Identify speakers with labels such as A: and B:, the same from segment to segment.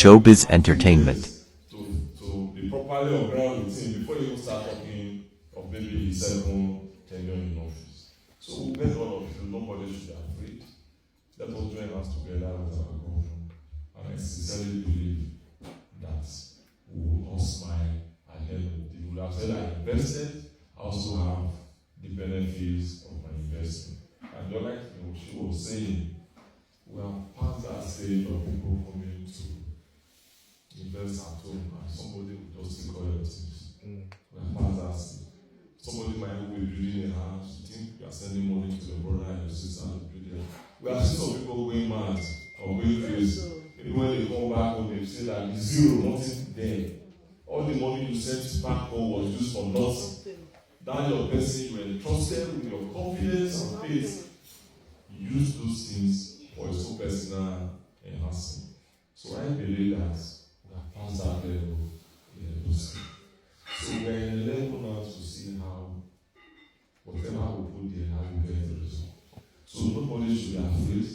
A: Showbiz Entertainment.
B: To be properly on ground with him before you even start talking of maybe 7 tenure in office. So we beg all of you, nobody should be afraid. Let us join us together with our government. And I sincerely believe that we will all smile at the end of the day. We will have said I invested, I also have the benefits of my investment. And just like she was saying, we have passed that stage of people coming to invest at home and somebody will just take all your things. We have passed that stage. Somebody might be building a house, you think you are sending money to your brother and your sister to build it. We have seen some people going mad or going crazy. Maybe when they come back home, they say that zero, nothing there. All the money you sent back home was used for nothing. That your person you entrusted with your confidence and faith. You use those things for your own personal enhancement. So I believe that we have passed that level in those things. So we're in a level now to see how whatever we put there, how we get the result. So nobody should be afraid.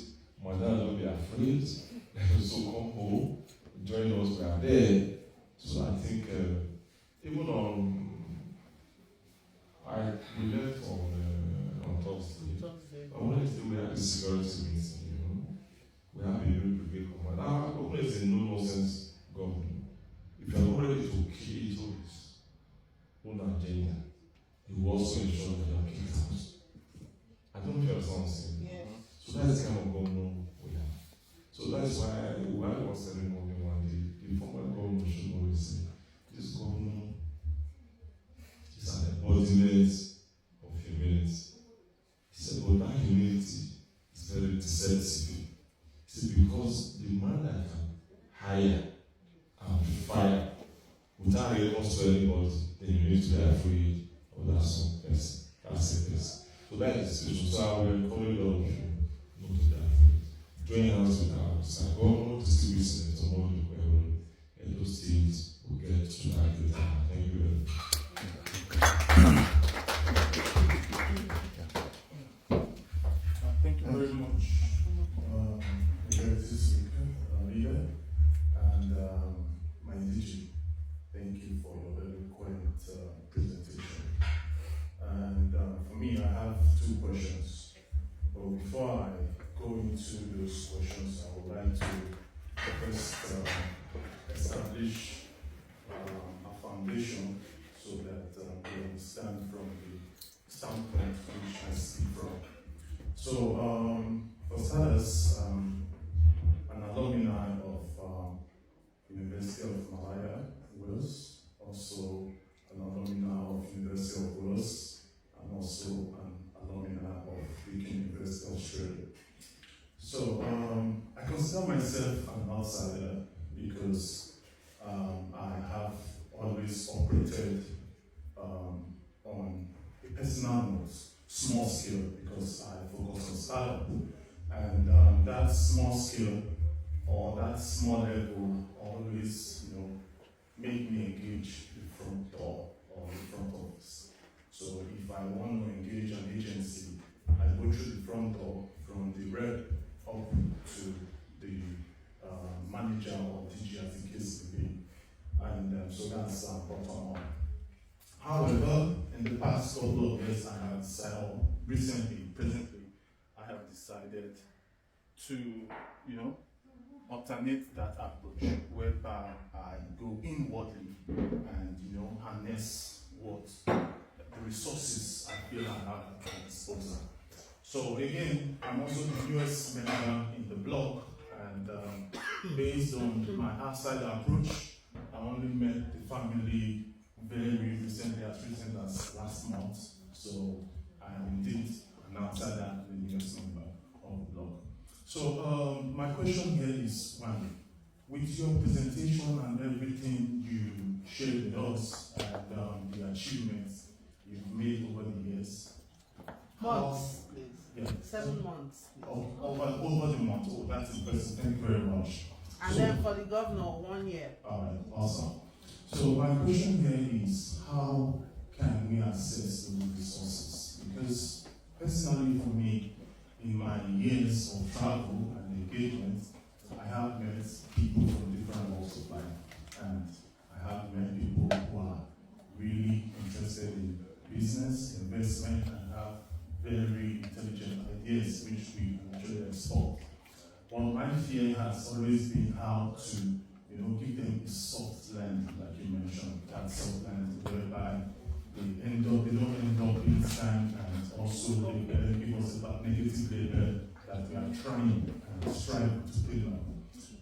B: My dad don't be afraid. So come home, join us, we are there. So I think even on we left on Thursday. On Wednesday we had the security meeting, We have a new brigade command. Our government is a no-nonsense government. If you are ready to kill his own agenda, he will also ensure that you are kicked out. I don't know if you understand what I'm saying.
C: Yes.
B: So that's the kind of government we have. So that's why we had one ceremony one day. The former governor should always say, this government is an embodiment of humility. He said, but that humility is very deceptive. He said, because the man that can hire and fire without a response to anybody, then you need to be afraid of that some person. That's a person. So that is the situation. So I will encourage all of you not to be afraid. Join hands with our government, distributing tomorrow, and those things will get to that later. Thank you very much.
D: Thank you very much, Executive Speaker, Leader, and my DG. Thank you for your very quaint presentation. And for me, I have 2 questions. But before I go into those questions, I would like to first establish a foundation so that we understand from the standpoint which I speak from. So, for starters, an alumni of University of Malaya, Wales, also an alumni of University of Wales, and also an alumni of Deakin University, Australia. So, I consider myself an outsider because I have always operated on a personal note, small scale, because I focus on startup. And that small scale or that small level always, make me engage the front door or the front office. So if I want to engage an agency, I go through the front door from the rep up to the manager or DG as the case may be. And so that's bottom up. However, in the past couple of years, presently, I have decided to, alternate that approach, whereby I go inwardly and, harness what the resources I feel I have at my disposal. So again, I'm also the newest member in the blog, and based on my outside approach, I only met the family very recently, as recent as last month. So I am indeed an outsider and the newest member of the blog. So my question here is, one, with your presentation and everything you shared with us and the achievements you've made over the years,
C: Months, please.
D: Yeah.
C: 7 months.
D: Over the month. Oh, that's impressive. Thank you very much.
C: And then for the governor, 1 year.
D: All right, awesome. So my question here is, how can we access those resources? Because personally for me, in my years of travel and engagement, I have met people from different walks how to, give them a soft land, like you mentioned, that soft land whereby they don't end up in sand, and also they give us a negative label that we are trying and striving to clean up.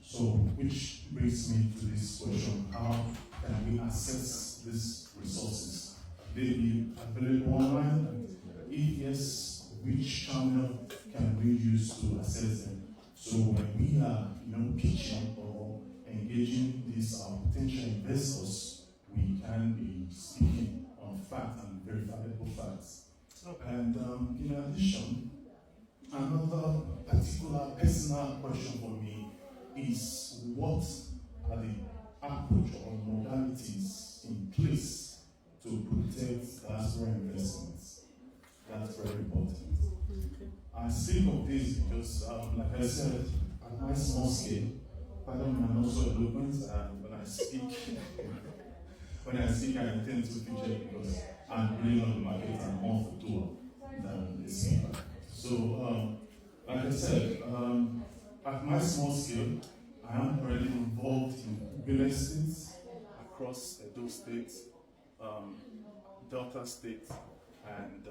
D: So, which brings me to this question: how can we access these resources? They be available online? If yes, which channel can we use to access them? So when we are, pitching or engaging these potential investors, we can be speaking on fact and verifiable facts. And in addition, another particular personal question for me is: what are the approach or modalities in place to protect diaspora investments? That's very important. I speak of this because, like I said, at my small scale, pardon me, I'm also eloquent, and when I speak, I intend to feature because I'm really on the market and more for tour than a speaker. So, like I said, at my small scale, I am already involved in real estate across Edo State, Delta State, and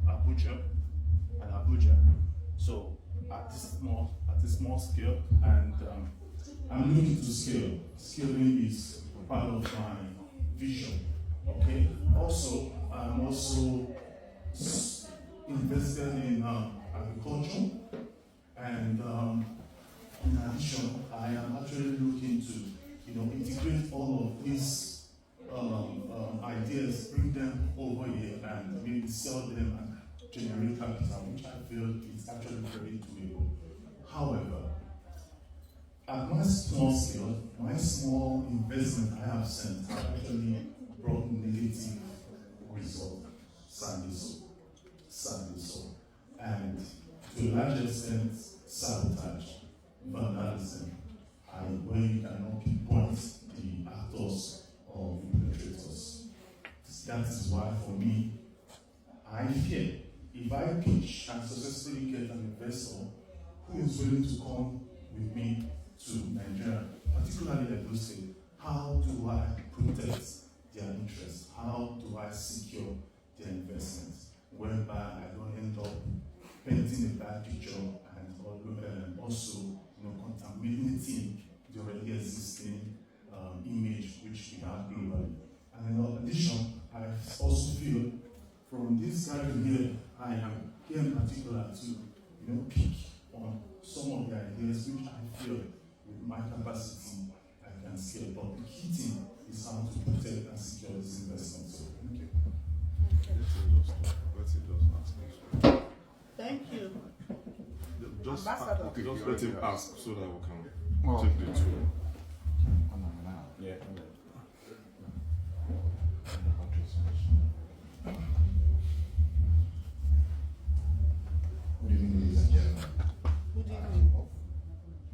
D: Abuja. So at this small scale, and I'm looking to scale. Scaling is part of my vision. Okay. Also, I'm also invested in agriculture, and in addition, I am actually looking to, integrate all of these ideas, bring them over here, and maybe sell them and generate capital, which I feel is actually very doable. However, at my small scale, my small investment I have sent have actually brought negative result, sadly so, and to a large extent, sabotage, vandalism, and where you cannot pinpoint the actors or perpetrators. That is why, for me, I fear if I pitch and successfully get an investor who is willing to come with me to Nigeria, particularly Edo State, how do I protect their interests? How do I secure their investments? Whereby I don't end up painting a bad picture and also contaminating the already existing image which we have globally. And in addition, I also feel from this gathering here, I am here in particular to pick on some of the ideas which I feel with my capacity I can scale. But the key thing is how to protect and secure this investment. So thank you.
C: Thank you.
A: Just
C: Ambassador.
A: let him ask so that we can take the tour.
B: Yeah.
E: Good evening, ladies and gentlemen.
C: Good evening.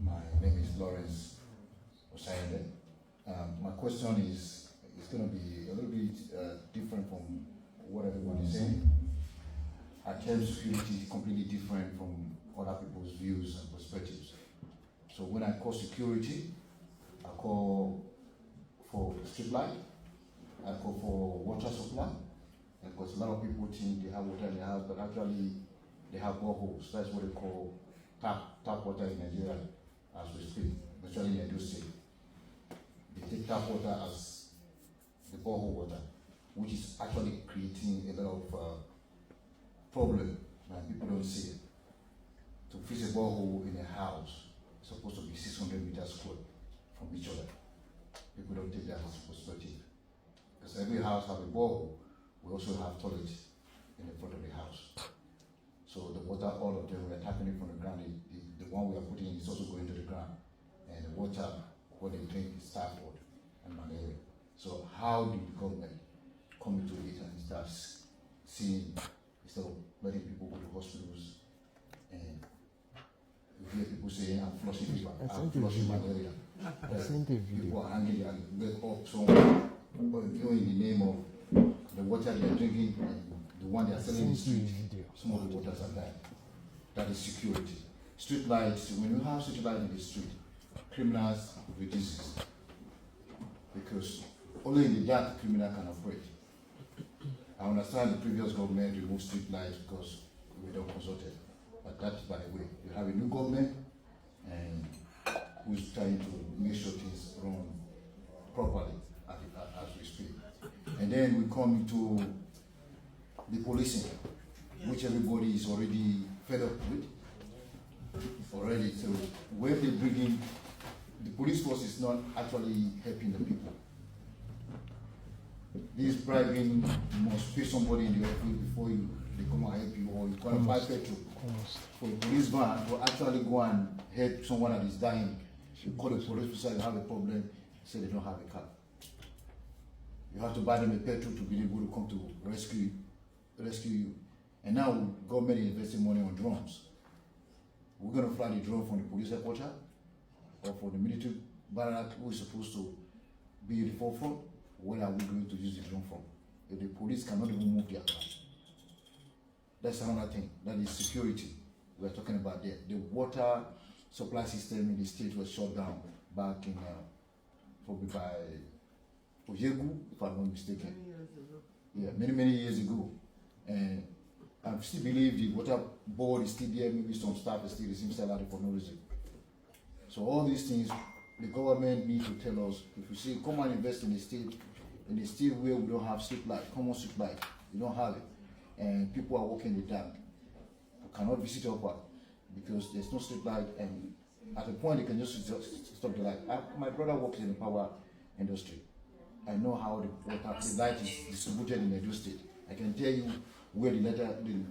E: My name is Lawrence Osayende. My question is going to be a little bit different from what everyone is saying. I term security is completely different from other people's views and perspectives. So when I call security, I call for street light, I call for water supply, because a lot of people think they have water in their house, but actually they have boreholes. That's what they call tap water in Nigeria as we speak, especially in Edo State. They take tap water as the borehole water, which is actually creating a lot of problem when people don't see it. To fix a borehole in a house is supposed to be 600 meters square from each other. People don't take that as a perspective. Because every house has a borehole, we also have toilets in the front of the house. So the water, all of them, we are tapping it from the ground. The one we are putting in is also going to the ground. And the water, what they drink is typhoid and malaria. So how do the government come into it and start seeing, instead of letting people go to hospitals and you hear people saying, I'm flushing fever, I'm flushing malaria. People are hanging their leg up somewhere, in the name of the water they are drinking and the one they are selling in the street. Some of the waters are there. That is security. Street lights, when you have street lights in the street, criminals reduces. Because only in the dark criminal can operate. I understand the previous government removed street lights because we don't consult it. But that's by the way. You have a new government and who's trying to make sure things run properly as we speak. And then we come to the policing, which everybody is already fed up with already. So when they bring in, the police force is not actually helping the people. This bribing, you must pay somebody in the office before they come and help you, or you can't buy petrol. For a police van to actually go and help someone that is dying, you call the police officer, you have a problem, say they don't have a car. You have to buy them a petrol to be able to come to rescue you. And now government is investing money on drones. We're going to fly the drone from the police headquarters or from the military barrack who is supposed to be in the forefront. Where are we going to use the drone from? If the police cannot even move their car. That's another thing. That is security we're talking about there. The water supply system in the state was shut down back in probably by Ojegu, if I'm not mistaken. Yeah, many years ago. And I still believe the water board is still there, maybe some staff is still receiving salary for no reason. So all these things, the government needs to tell us, if you say, come and invest in the state where we don't have street light, common street light, you don't have it. And people are walking in the dark. You cannot visit your park because there's no street light, and at a point you can just stop the light. My brother works in the power industry. I know how the light is distributed in Edo State. I can tell you where the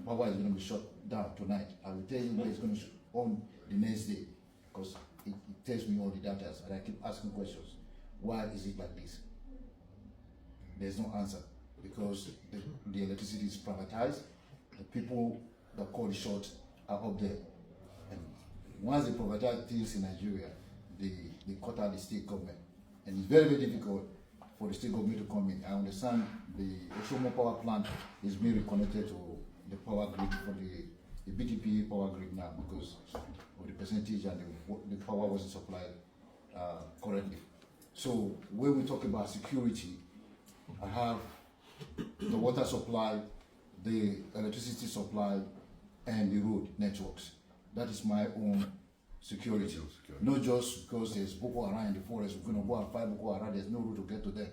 E: power is going to be shut down tonight. I will tell you where it's going to be on the next day, because it tells me all the data, and I keep asking questions. Why is it like this? There's no answer, because the electricity is privatized. The people that call the shots are up there. And once they privatize things in Nigeria, they cut out the state government. And it's very, very difficult for the state government to come in. I understand the Oshomo power plant is being reconnected to the power grid for the BTP power grid now because of the percentage and the power wasn't supplied correctly. So when we talk about security, I have the water supply, the electricity supply, and the road networks. That is my own security. Not just because there's Boko Haram in the forest, we're going to go and fight Boko Haram, there's no route to get to them.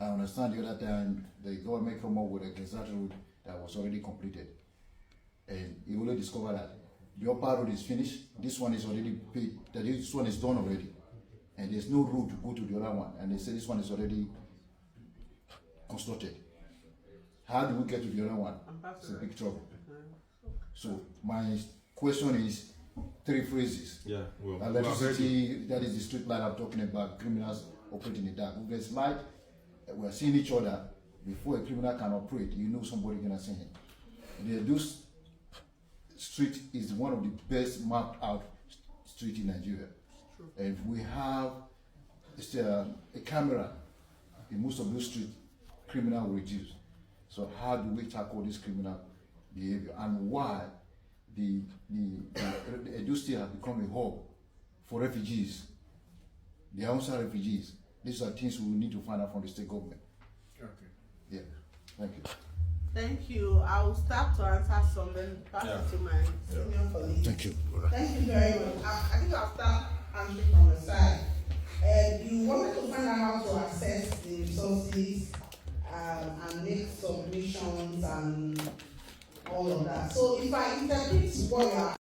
E: I understand the other time the government came up with a exact route that was already completed. And you only discover that the upper road is finished, this one is already paid, that this one is done already. And there's no route to go to the other one. And they say this one is already constructed. How do we get to the other one? It's a big trouble. So my question is 3 phrases.
A: Yeah, well,
E: electricity, that is the street light I'm talking about, criminals operate in the dark. If there's light, we're seeing each other. Before a criminal can operate, you know somebody gonna see him. This street is one of the best mapped out street in Nigeria. And we have a camera in most of those streets, criminal will reduce. So how do we tackle this criminal behavior, and why the Edo State has become a hub for refugees, the Hausa refugees? These are things we need to find out from the state government.
D: Okay.
E: Yeah, thank you.
C: Thank you. I will start to answer some, then pass it to my senior colleague.
E: Thank you.
C: Thank you very much. I think I'll start answering from the side. You wanted to find out how to access the resources and make submissions and all of that. So if I interpret what you are